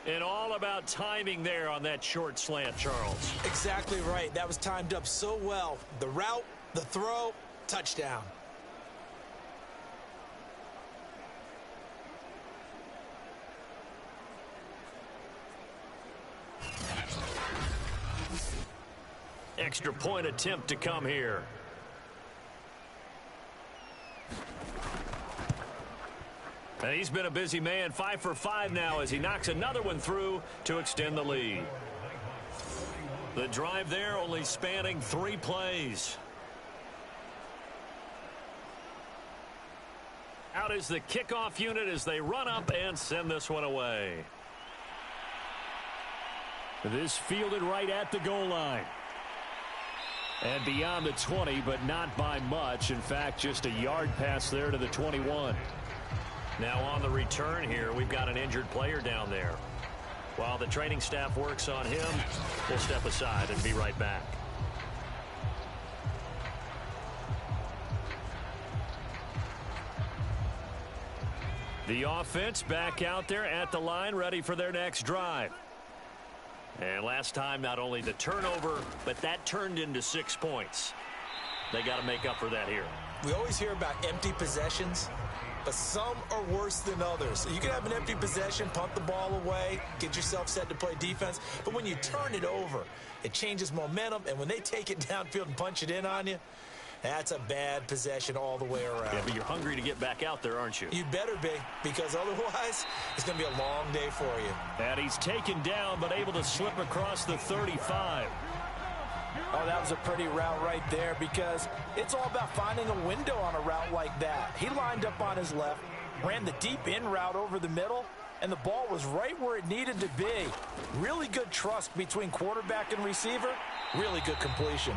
Speaker 5: And all about timing there on that short slant, Charles.
Speaker 3: Exactly right. That was timed up so well. The route, the throw, touchdown.
Speaker 5: Extra point attempt to come here. And he's been a busy man, 5 for 5 now as he knocks another one through to extend the lead. The drive there only spanning 3 plays. Out is the kickoff unit as they run up and send this one away. This fielded right at the goal line. And beyond the 20, but not by much. In fact, just a yard pass there to the 21. Now on the return here, we've got an injured player down there. While the training staff works on him, we'll step aside and be right back. The offense back out there at the line, ready for their next drive. And last time, not only the turnover, but that turned into 6 points. They got to make up for that here.
Speaker 3: We always hear about empty possessions, but some are worse than others. You can have an empty possession, punt the ball away, get yourself set to play defense, but when you turn it over, it changes momentum, and when they take it downfield and punch it in on you, that's a bad possession all the way around.
Speaker 5: Yeah, but you're hungry to get back out there, aren't you?
Speaker 3: You better be, because otherwise, it's going to be a long day for you.
Speaker 5: And he's taken down, but able to slip across the 35.
Speaker 3: Oh, that was a pretty route right there, because it's all about finding a window on a route like that. He lined up on his left, ran the deep in route over the middle, and the ball was right where it needed to be. Really good trust between quarterback and receiver. Really good completion.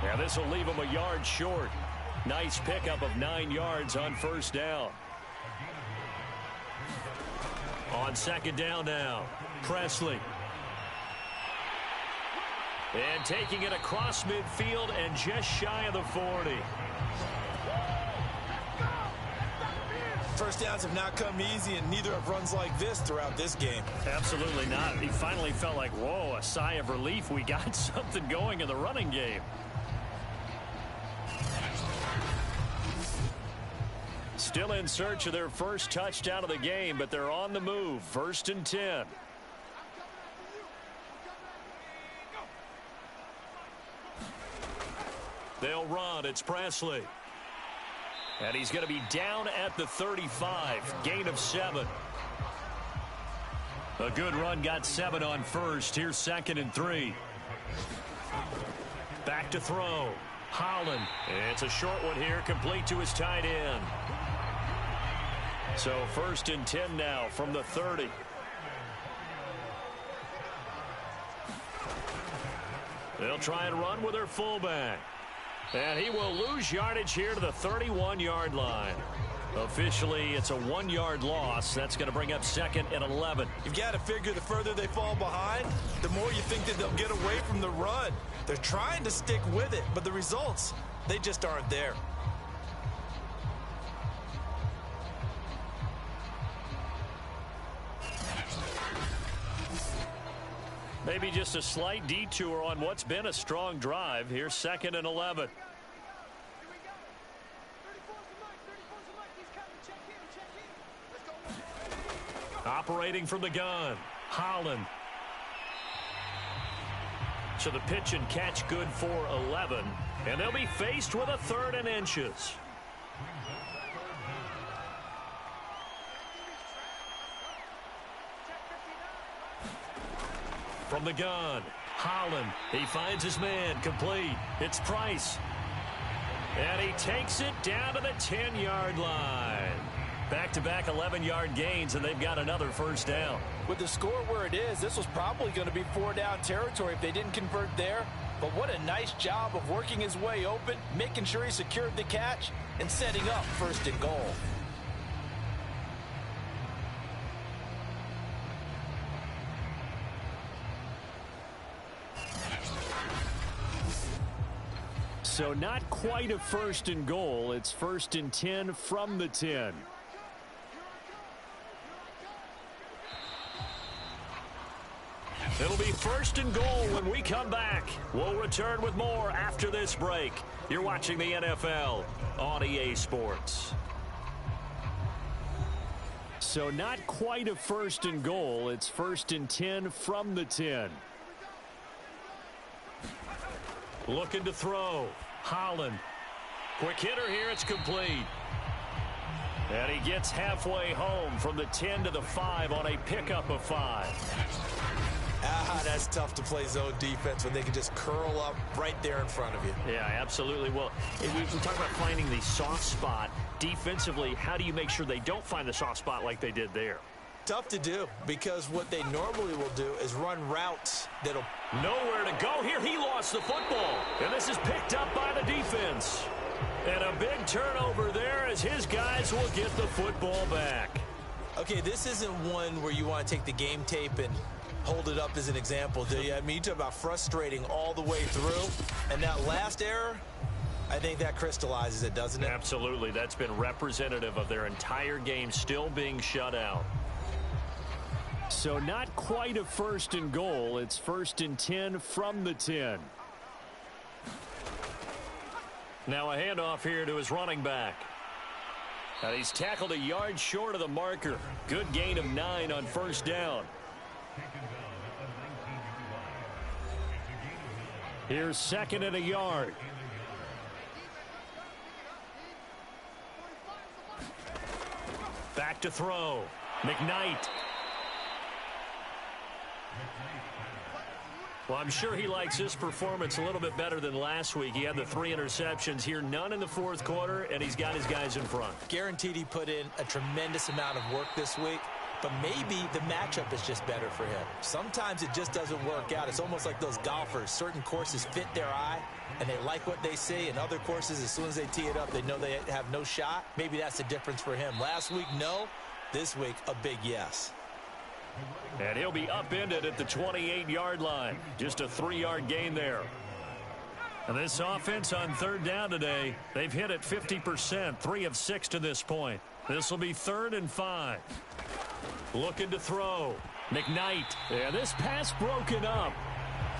Speaker 5: Now this will leave him a yard short. Nice pickup of 9 yards on first down. On second down now, Presley. And taking it across midfield and just shy of the 40.
Speaker 4: First downs have not come easy, and neither have runs like this throughout this game.
Speaker 5: Absolutely not. He finally felt like, whoa, a sigh of relief. We got something going in the running game. Still in search of their first touchdown of the game, but they're on the move. 1st and 10. They'll run. It's Presley. And he's going to be down at the 35. Gain of 7. A good run, got 7 on first. Here's 2nd and 3. Back to throw. Holland. It's a short one here, complete to his tight end. So 1st and 10 now from the 30. They'll try and run with their fullback. And he will lose yardage here to the 31-yard line. Officially, it's a 1-yard loss. That's going to bring up 2nd and 11.
Speaker 4: You've got to figure the further they fall behind, the more you think that they'll get away from the run. They're trying to stick with it, but the results, they just aren't there.
Speaker 5: Maybe just a slight detour on what's been a strong drive. Here's 2nd and 11. Operating from the gun, Holland.
Speaker 2: So the pitch and catch good for 11. And they'll be faced with a 3rd and inches. From the gun, Holland. He finds his man, complete. It's Price. And he takes it down to the 10-yard line. Back-to-back 11-yard gains, and they've got another first down.
Speaker 3: With the score where it is, this was probably going to be 4-down territory if they didn't convert there. But what a nice job of working his way open, making sure he secured the catch, and setting up 1st and goal.
Speaker 2: So not quite a 1st and goal. It's 1st and 10 from the 10. It'll be 1st and goal when we come back. We'll return with more after this break. You're watching the NFL on EA Sports. So not quite a 1st and goal. It's 1st and 10 from the 10. Looking to throw. Holland. Quick hitter here. It's complete. And he gets halfway home from the 10 to the 5 on a pickup of 5.
Speaker 3: That's tough to play zone defense when they can just curl up right there in front of you.
Speaker 2: Yeah, absolutely. Well, we talk about finding the soft spot. Defensively, how do you make sure they don't find the soft spot like they did there?
Speaker 3: Tough to do, because what they normally will do is run routes that'll...
Speaker 2: Nowhere to go here. He lost the football. And this is picked up by the defense. And a big turnover there as his guys will get the football back.
Speaker 3: Okay, this isn't one where you want to take the game tape and hold it up as an example, do you? I mean, you talk about frustrating all the way through. And that last error, I think that crystallizes it, doesn't it?
Speaker 2: Absolutely. That's been representative of their entire game still being shut out. So not quite a 1st and goal. It's 1st and 10 from the 10. Now a handoff here to his running back. And he's tackled a yard short of the marker. Good gain of 9 on 1st down. Here's 2nd and a yard. Back to throw. McKnight. Well, I'm sure he likes his performance a little bit better than last week. He had the 3 interceptions here, none in the 4th quarter, and he's got his guys in front.
Speaker 3: Guaranteed he put in a tremendous amount of work this week, but maybe the matchup is just better for him. Sometimes it just doesn't work out. It's almost like those golfers. Certain courses fit their eye, and they like what they see, and other courses, as soon as they tee it up, they know they have no shot. Maybe that's the difference for him. Last week, no. This week, a big yes.
Speaker 2: And he'll be upended at the 28-yard line. Just a 3-yard gain there. And this offense on 3rd down today, they've hit it 50%, 3 of 6 to this point. This will be 3rd and 5. Looking to throw. McKnight. And this pass broken up.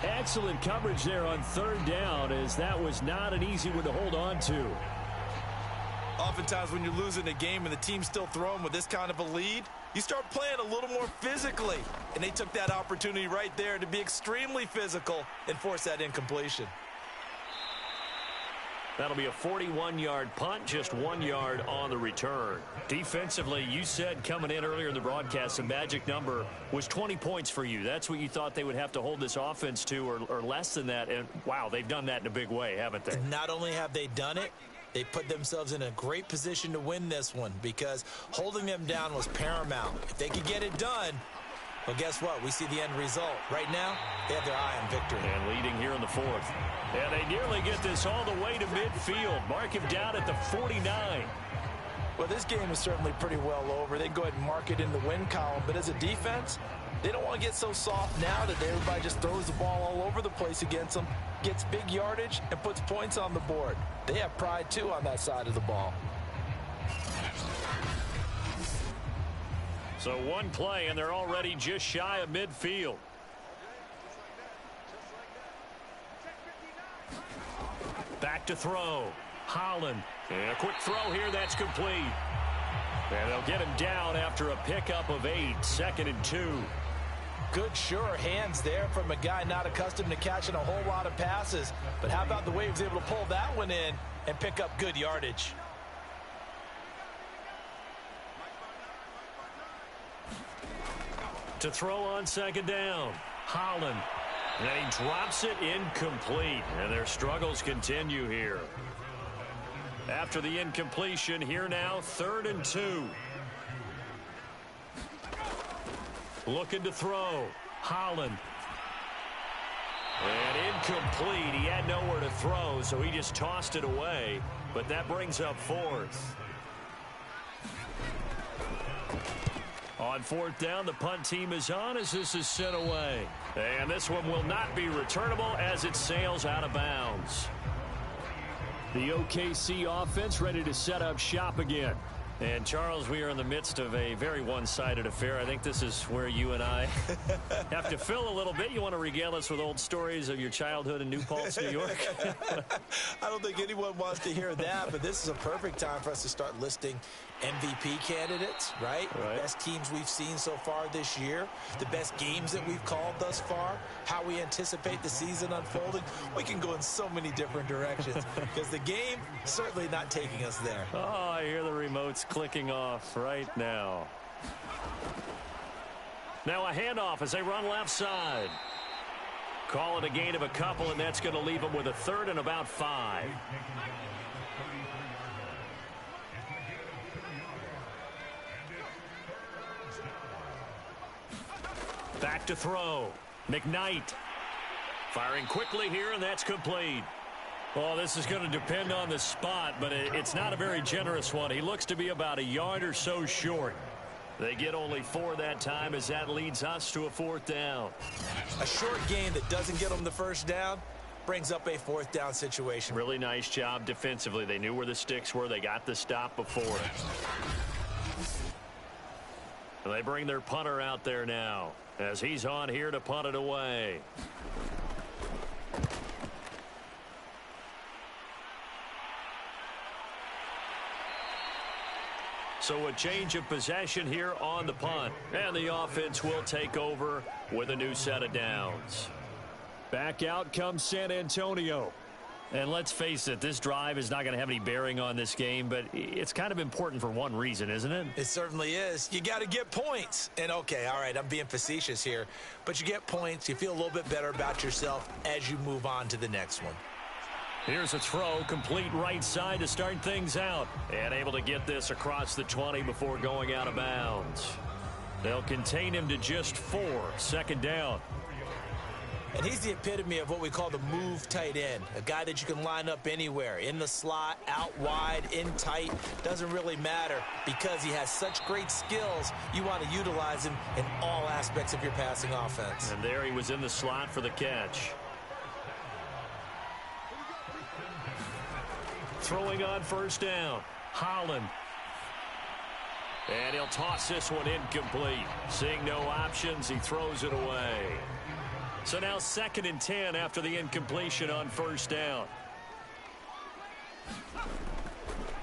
Speaker 2: Excellent coverage there on 3rd down, as that was not an easy one to hold on to.
Speaker 4: Oftentimes when you're losing a game and the team's still throwing with this kind of a lead, you start playing a little more physically. And they took that opportunity right there to be extremely physical and force that incompletion.
Speaker 2: That'll be a 41-yard punt, just 1 yard on the return. Defensively, you said coming in earlier in the broadcast, the magic number was 20 points for you. That's what you thought they would have to hold this offense to, or less than that. And, wow, they've done that in a big way, haven't they?
Speaker 3: Not only have they done it, they put themselves in a great position to win this one, because holding them down was paramount. If they could get it done, well, guess what? We see the end result. Right now, they have their eye on victory.
Speaker 2: And leading here in the 4th. And they nearly get this all the way to midfield. Mark him down at the 49.
Speaker 3: Well, this game is certainly pretty well over. They can go ahead and mark it in the win column. But as a defense, they don't want to get so soft now that everybody just throws the ball all over the place against them, gets big yardage, and puts points on the board. They have pride, too, on that side of the ball.
Speaker 2: So one play, and they're already just shy of midfield. Back to throw. Holland. And a quick throw here. That's complete. And they'll get him down after a pickup of 8. 2nd and 2.
Speaker 3: Good, sure hands there from a guy not accustomed to catching a whole lot of passes. But how about the way he was able to pull that one in and pick up good yardage?
Speaker 5: To throw on second down, Holland. And he drops it incomplete. And their struggles continue here. After the incompletion, here now, 3rd and 2. Looking to throw, Holland. And incomplete. He had nowhere to throw, so he just tossed it away. But that brings up 4th. On 4th down, the punt team is on as this is sent away. And this one will not be returnable as it sails out of bounds. The OKC offense ready to set up shop again. And, Charles, we are in the midst of a very one-sided affair. I think this is where you and I have to fill a little bit. You want to regale us with old stories of your childhood in New Paltz, New York?
Speaker 3: I don't think anyone wants to hear that, but this is a perfect time for us to start listing MVP candidates, right? The best teams we've seen so far this year, the best games that we've called thus far, how we anticipate the season unfolding. We can go in so many different directions because the game certainly not taking us there.
Speaker 5: Oh, I hear the remotes clicking off right now. Now a handoff as they run left side. Call it a gain of a couple, and that's going to leave them with a 3rd and about 5. Back to throw. McKnight. Firing quickly here, and that's complete. Well, this is going to depend on the spot, but it's not a very generous one. He looks to be about a yard or so short. They get only 4 that time as that leads us to a 4th down.
Speaker 3: A short gain that doesn't get them the 1st down brings up a 4th down situation.
Speaker 5: Really nice job defensively. They knew where the sticks were. They got the stop before it. And they bring their punter out there now as he's on here to punt it away. So a change of possession here on the punt. And the offense will take over with a new set of downs. Back out comes San Antonio. And let's face it, this drive is not going to have any bearing on this game, but it's kind of important for one reason, isn't it?
Speaker 3: It certainly is. You got to get points. And, okay, all right, I'm being facetious here, but you get points. You feel a little bit better about yourself as you move on to the next one.
Speaker 5: Here's a throw, complete right side to start things out. And able to get this across the 20 before going out of bounds. They'll contain him to just 4, 2nd down.
Speaker 3: And he's the epitome of what we call the move tight end, a guy that you can line up anywhere, in the slot, out wide, in tight, doesn't really matter because he has such great skills. You want to utilize him in all aspects of your passing offense.
Speaker 5: And there he was in the slot for the catch. Throwing on 1st down, Holland. And he'll toss this one incomplete. Seeing no options, he throws it away. So now 2nd and 10 after the incompletion on 1st down.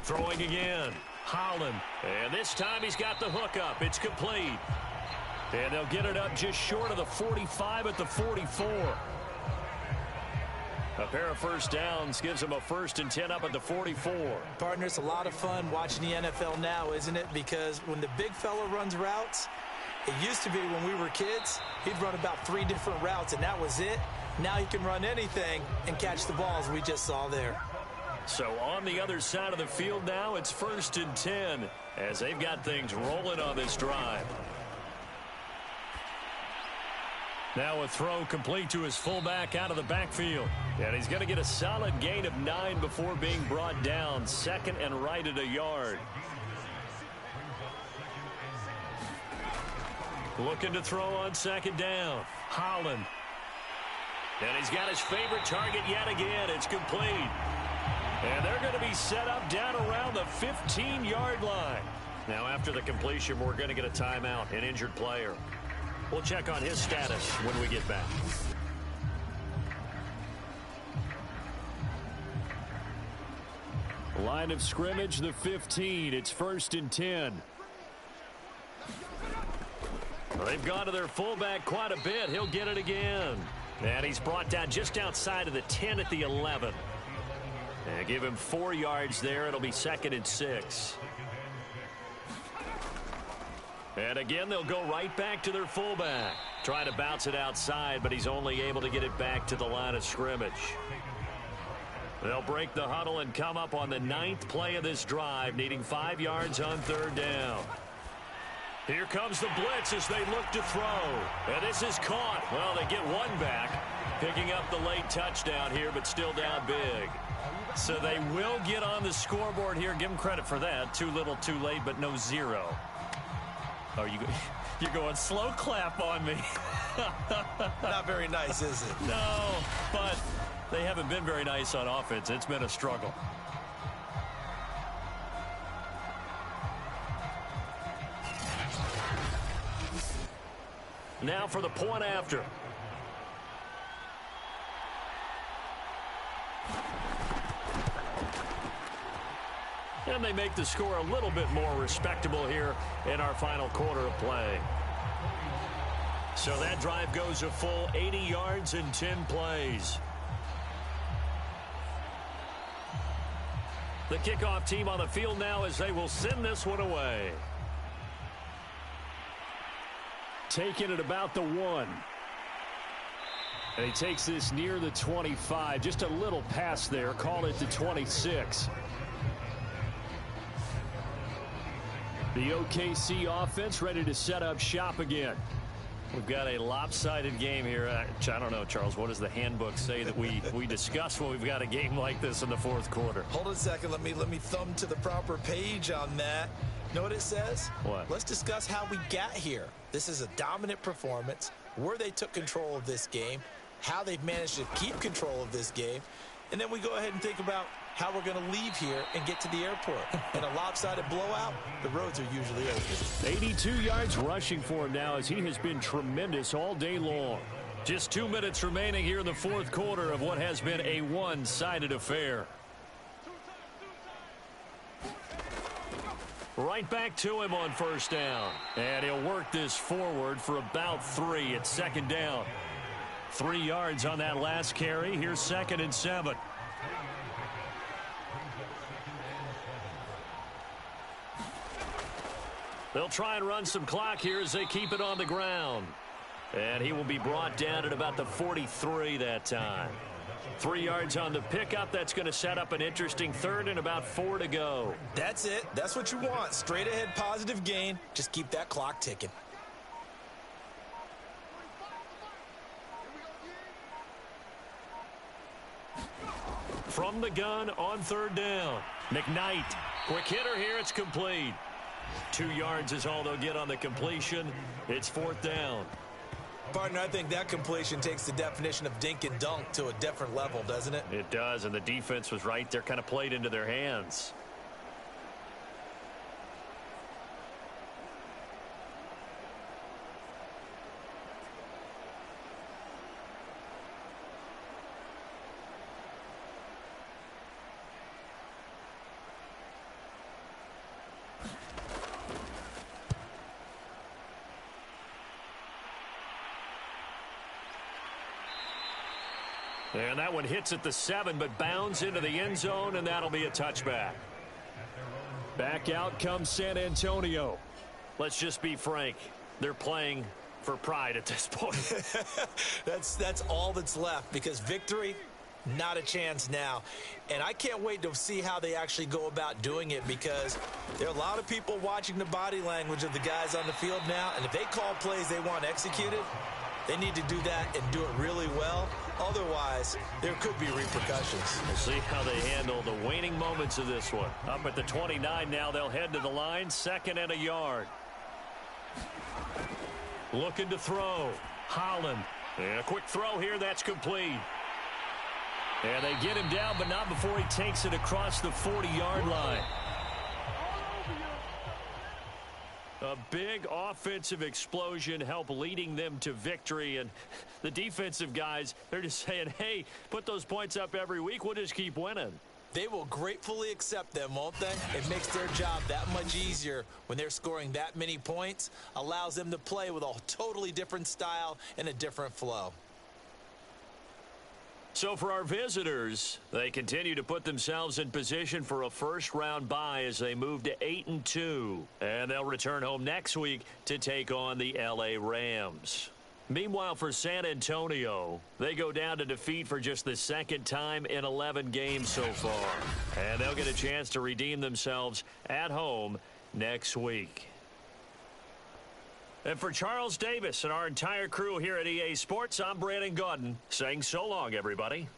Speaker 5: Throwing again, Holland. And this time he's got the hook up. It's complete. And they'll get it up just short of the 45 at the 44. A pair of 1st downs gives them a 1st and 10 up at the 44.
Speaker 3: Partner, it's a lot of fun watching the NFL now, isn't it? Because when the big fella runs routes, it used to be when we were kids, he'd run about 3 different routes, and that was it. Now he can run anything and catch the balls we just saw there.
Speaker 5: So on the other side of the field now, it's 1st and 10 as they've got things rolling on this drive. Now a throw complete to his fullback out of the backfield. And he's going to get a solid gain of 9 before being brought down. 2nd and right at a yard. Looking to throw on 2nd down. Holland. And he's got his favorite target yet again. It's complete. And they're going to be set up down around the 15-yard line. Now after the completion, we're going to get a timeout, an injured player. We'll check on his status when we get back. Line of scrimmage, the 15. It's 1st and 10.
Speaker 2: They've gone to their fullback quite a bit. He'll get it again. And he's brought down just outside of the 10 at the 11. And give him 4 yards there. It'll be 2nd and 6. And again, they'll go right back to their fullback. Trying to bounce it outside, but he's only able to get it back to the line of scrimmage. They'll break the huddle and come up on the 9th play of this drive, needing 5 yards on 3rd down. Here comes the blitz as they look to throw. And this is caught. Well, they get one back, picking up the late touchdown here, but still down big. So they will get on the scoreboard here. Give them credit for that. Too little, too late, but no 0. Oh, you're going slow clap on me.
Speaker 3: Not very nice, is it?
Speaker 2: No, but they haven't been very nice on offense. It's been a struggle. Now for the point after. And they make the score a little bit more respectable here in our final quarter of play. So that drive goes a full 80 yards in 10 plays. The kickoff team on the field now as they will send this one away. Taking it about the 1. And he takes this near the 25. Just a little pass there. Call it the 26. The OKC offense ready to set up shop again. We've got a lopsided game here. I don't know, Charles. What does the handbook say that we discuss when we've got a game like this in the 4th quarter?
Speaker 3: Hold on a second. Let me thumb to the proper page on that. Know what it says?
Speaker 2: What?
Speaker 3: Let's discuss how we got here. This is a dominant performance, where they took control of this game, how they've managed to keep control of this game, and then we go ahead and think about how we're going to leave here and get to the airport. In a lopsided blowout, the roads are usually open.
Speaker 2: 82 yards rushing for him now as he has been tremendous all day long. Just 2 minutes remaining here in the 4th quarter of what has been a one-sided affair. Right back to him on 1st down. And he'll work this forward for about 3 at 2nd down. 3 yards on that last carry. Here's 2nd and 7. They'll try and run some clock here as they keep it on the ground. And he will be brought down at about the 43 that time. 3 yards on the pickup. That's going to set up an interesting 3rd and about 4 to go.
Speaker 3: That's it. That's what you want. Straight ahead positive gain. Just keep that clock ticking.
Speaker 2: From the gun on 3rd down. McKnight. Quick hitter here. It's complete. 2 yards is all they'll get on the completion. It's 4th down.
Speaker 3: Partner, I think that completion takes the definition of dink and dunk to a different level, doesn't it?
Speaker 2: It does, and the defense was right there, kind of played into their hands. And that one hits at the 7, but bounds into the end zone, and that'll be a touchback. Back out comes San Antonio. Let's just be frank. They're playing for pride at this point.
Speaker 3: That's all that's left, because victory, not a chance now. And I can't wait to see how they actually go about doing it, because there are a lot of people watching the body language of the guys on the field now, and if they call plays they want executed, they need to do that and do it really well. Otherwise, there could be repercussions.
Speaker 2: We'll see how they handle the waning moments of this one. Up at the 29 now, they'll head to the line, 2nd and a yard. Looking to throw. Holland. And a quick throw here, that's complete. And they get him down, but not before he takes it across the 40-yard line. A big offensive explosion help leading them to victory. And the defensive guys, they're just saying, hey, put those points up every week. We'll just keep winning.
Speaker 3: They will gratefully accept them, won't they? It makes their job that much easier when they're scoring that many points, allows them to play with a totally different style and a different flow.
Speaker 2: So for our visitors, they continue to put themselves in position for a first-round bye as they move to 8-2. And they'll return home next week to take on the L.A. Rams. Meanwhile, for San Antonio, they go down to defeat for just the second time in 11 games so far. And they'll get a chance to redeem themselves at home next week. And for Charles Davis and our entire crew here at EA Sports, I'm Brandon Gaudin saying so long, everybody.